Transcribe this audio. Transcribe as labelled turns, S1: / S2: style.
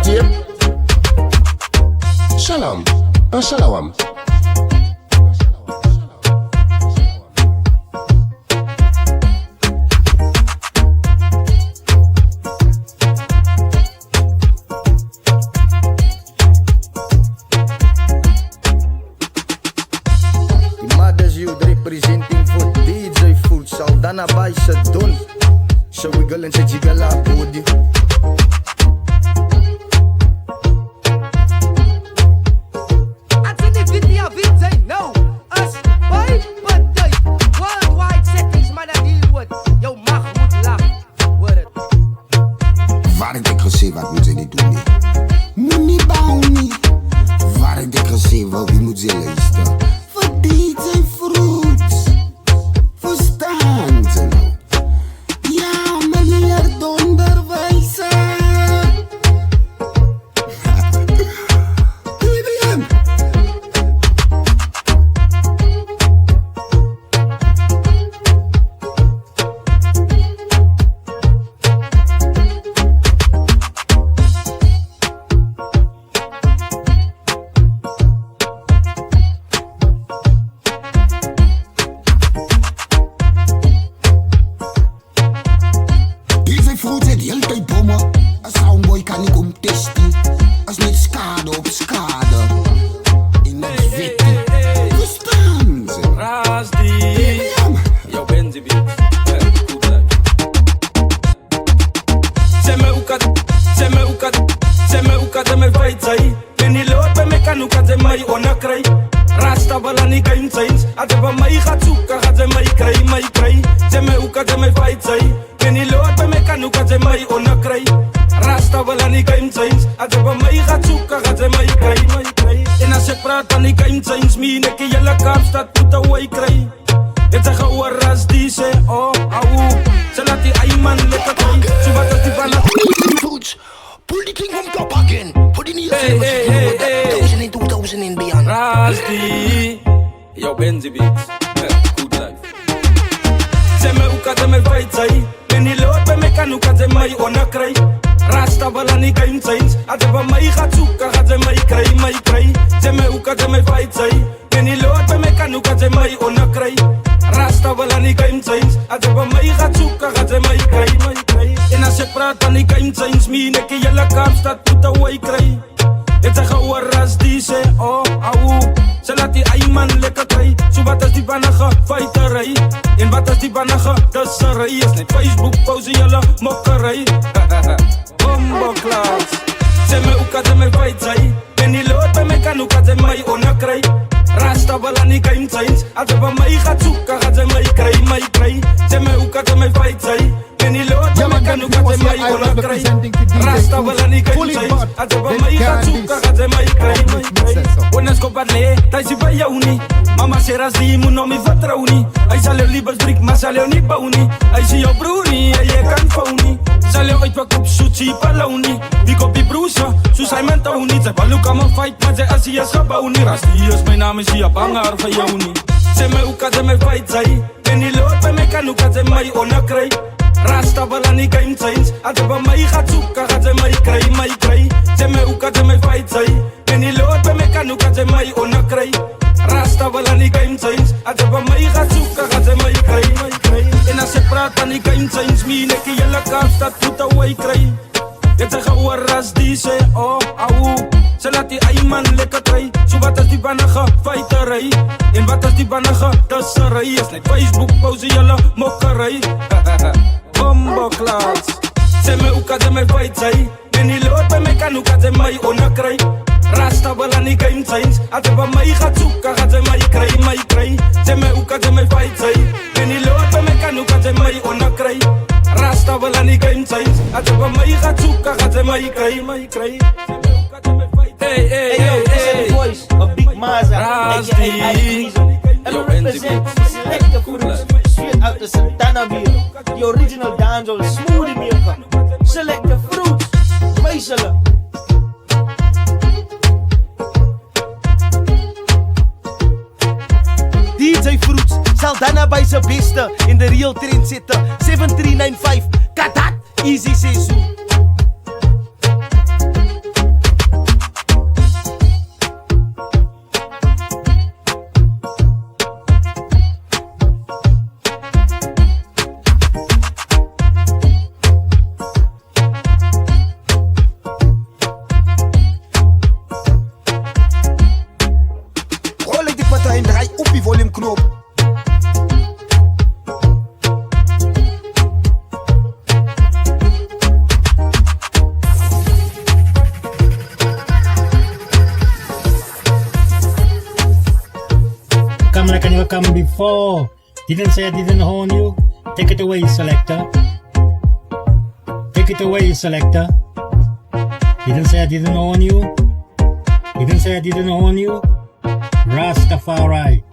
S1: tape. Shalom and shalom.
S2: Representing for DJ Food Saldana by Sadun. So we go and say jigala body.
S3: I think the video beat no us boy but the worldwide settings man I deal with. Yo mag moet lachen. Word het.
S1: Waar ik gezien wat moet ze niet doen nie. Moet niet bouwen nie. Waar ik gezien wat wie moet ze luisteren. Voor DJ Fruits. Verstaan ze nou? Ja, meneer Donderwijzer. IBM.
S4: The original dancehall smoothie maker. Select the fruits. Wijzelen. DJ Fruits zal daarna bij zijn beste in de real train zitten. 7395, kadat, easy seizoen.
S5: come before. Didn't say I didn't horn you. Take it away, selector. Take it away, selector. Didn't say I didn't horn you. Didn't say I didn't horn you. Rastafari.